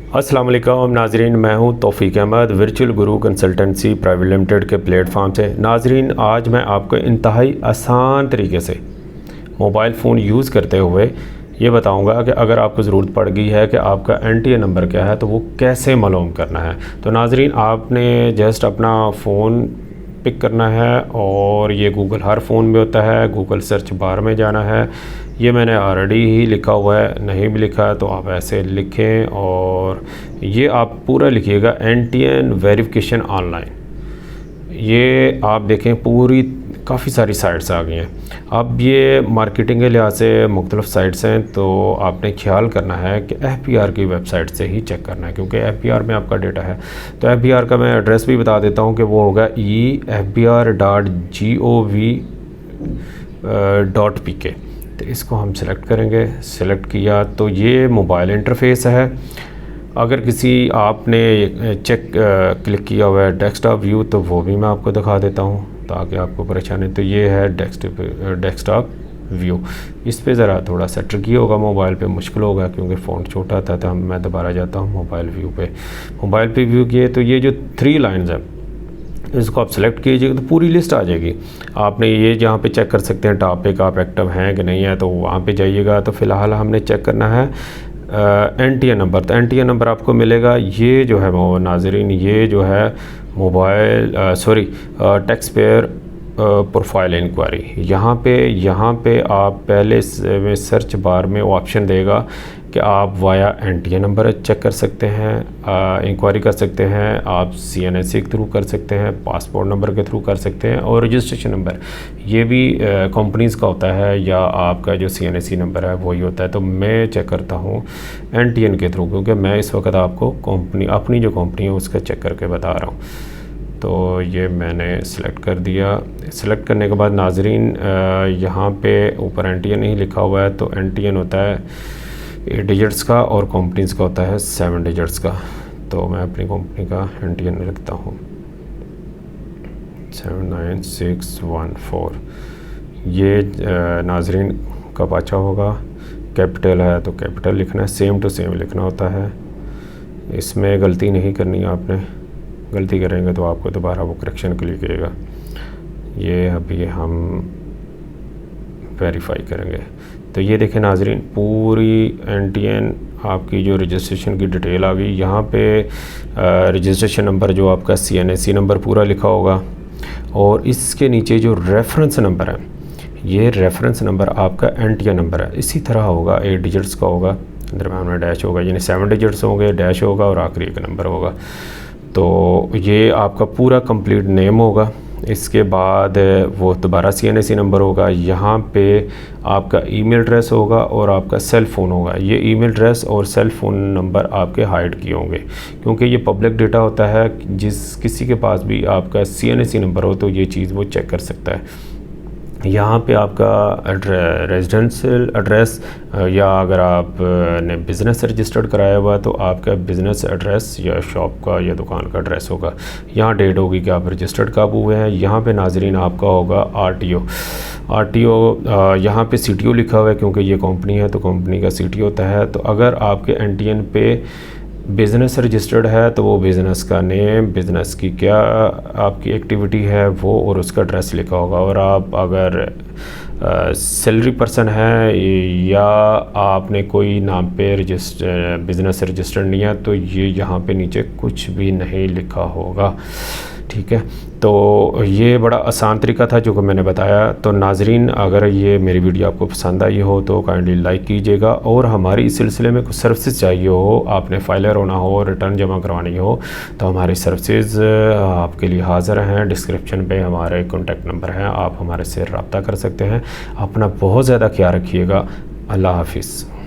अस्सलाम वालेकुम नाजरीन, मैं हूं तौफीक अहमद वर्चुअल गुरु कंसल्टेंसी प्राइवेट लिमिटेड के प्लेटफॉर्म से। नाजरीन, आज मैं आपको इंतहाई आसान तरीके से मोबाइल फ़ोन यूज़ करते हुए ये बताऊंगा कि अगर आपको ज़रूरत पड़ गई है कि आपका NTA नंबर क्या है तो वो कैसे मालूम करना है। तो नाजरीन, आपने जस्ट अपना फ़ोन पिक करना है और ये गूगल हर फ़ोन में होता है, गूगल सर्च बार में जाना है। ये मैंने ऑलरेडी ही लिखा हुआ है, नहीं भी लिखा है तो आप ऐसे लिखें और ये आप पूरा लिखिएगा NTN वेरिफिकेशन ऑनलाइन। ये आप देखें पूरी काफ़ी सारी साइट्स आ गई हैं। अब ये मार्केटिंग के लिहाज से मुख्तलिफ़ साइट्स हैं, तो आपने ख्याल करना है कि FBR की वेबसाइट से ही चेक करना है, क्योंकि FBR में आपका डेटा है। तो FBR का मैं एड्रेस भी बता देता हूँ कि वो होगा efbr.gov.pk। तो इसको हम सिलेक्ट करेंगे। सिलेक्ट किया तो ये मोबाइल इंटरफेस है। अगर किसी आपने चेक क्लिक किया हुआ है डेस्कटॉप व्यू तो वो भी मैं आपको दिखा देता हूँ ताकि आपको परेशानी। तो ये है डेस्कटॉप व्यू। इस पे ज़रा थोड़ा सा ट्रिकी होगा, मोबाइल पे मुश्किल होगा क्योंकि फ़ोन छोटा था। तो मैं दोबारा जाता हूँ मोबाइल व्यू पे। मोबाइल पे व्यू किए तो ये जो 3 लाइन्स हैं इसको आप सेलेक्ट कीजिएगा तो पूरी लिस्ट आ जाएगी। आपने ये जहाँ पे चेक कर सकते हैं टॉपिक आप एक्टिव हैं कि नहीं है, तो वहाँ पे जाइएगा। तो फ़िलहाल हमने चेक करना है NTA नंबर। तो NTA नंबर आपको मिलेगा। ये जो है वो नाजरीन, ये जो है mobile tax payer profile inquiry. यहाँ पे आप पहले में सर्च बार में वो ऑप्शन देगा कि आप वाया NTA नंबर चेक कर सकते हैं, इंक्वायरी कर सकते हैं, आप CNSE के थ्रू कर सकते हैं, पासपोर्ट नंबर के थ्रू कर सकते हैं, और रजिस्ट्रेशन नंबर ये भी कंपनीज़ का होता है या आपका जो CNSE नंबर है वही होता है। तो मैं चेक करता हूँ NTN के थ्रू, क्योंकि मैं इस वक्त आपको अपनी जो कंपनी है उसका चेक करके बता रहा हूँ। तो ये मैंने सिलेक्ट कर दिया। सिलेक्ट करने के बाद नाजरीन यहाँ पे ऊपर NTN ही लिखा हुआ है। तो NTN होता है 8 डिजिट्स का और कंपनीज़ का होता है 7 डिजिट्स का। तो मैं अपनी कंपनी का NTN लिखता हूँ 79614। ये नाजरीन कब अच्छा होगा, कैपिटल है तो कैपिटल लिखना है, सेम टू सेम लिखना होता है। इसमें गलती नहीं करनी आपने, गलती करेंगे तो आपको दोबारा वो करेक्शन के लिए कहेगा। ये अभी हम वेरीफाई करेंगे। तो ये देखें नाजरीन, पूरी NTN आपकी जो रजिस्ट्रेशन की डिटेल आ गई। यहाँ पे रजिस्ट्रेशन नंबर जो आपका CNSE नंबर पूरा लिखा होगा, और इसके नीचे जो रेफरेंस नंबर है ये रेफरेंस नंबर आपका NTA नंबर है। इसी तरह होगा, 8 डिजिट्स का होगा, दरम्यान में डैश होगा, यानी 7 डिजिट्स होंगे, डैश होगा और आखिरी एक नंबर होगा। तो ये आपका पूरा कंप्लीट नेम होगा। इसके बाद वो दोबारा CNSE नंबर होगा। यहाँ पे आपका ईमेल एड्रेस होगा और आपका सेल फ़ोन होगा। ये ईमेल एड्रेस और सेल फ़ोन नंबर आपके हाइड किए होंगे क्योंकि ये पब्लिक डेटा होता है। जिस किसी के पास भी आपका CNSE नंबर हो तो ये चीज़ वो चेक कर सकता है। यहाँ पे आपका रेजिडेंशियल एड्रेस, या अगर आप ने बिज़नेस रजिस्टर्ड कराया हुआ है तो आपका बिज़नेस एड्रेस या शॉप का या दुकान का एड्रेस होगा। यहाँ डेट होगी कि आप रजिस्टर्ड कब हुए हैं। यहाँ पे नाजरीन आपका होगा RTO। यहाँ पे CTO लिखा हुआ है क्योंकि ये कंपनी है तो कंपनी का CTO होता है। तो अगर आपके NTN पे बिज़नेस रजिस्टर्ड है तो वो बिज़नेस का नेम, बिज़नेस की क्या आपकी एक्टिविटी है वो, और उसका एड्रेस लिखा होगा। और आप अगर सैलरी पर्सन है या आपने कोई नाम पे बिज़नेस रजिस्टर्ड नहीं है तो ये यहाँ पे नीचे कुछ भी नहीं लिखा होगा। ठीक है, तो ये बड़ा आसान तरीका था जो कि मैंने बताया। तो नाजरीन, अगर ये मेरी वीडियो आपको पसंद आई हो तो काइंडली लाइक कीजिएगा, और हमारी इस सिलसिले में कुछ सर्विसेज चाहिए हो, आपने फाइलर होना हो, रिटर्न जमा करवानी हो, तो हमारी सर्विसेज आपके लिए हाज़िर हैं। डिस्क्रिप्शन पे हमारे कॉन्टैक्ट नंबर हैं, आप हमारे से रब्ता कर सकते हैं। अपना बहुत ज़्यादा ख्याल रखिएगा। अल्लाह हाफिज़।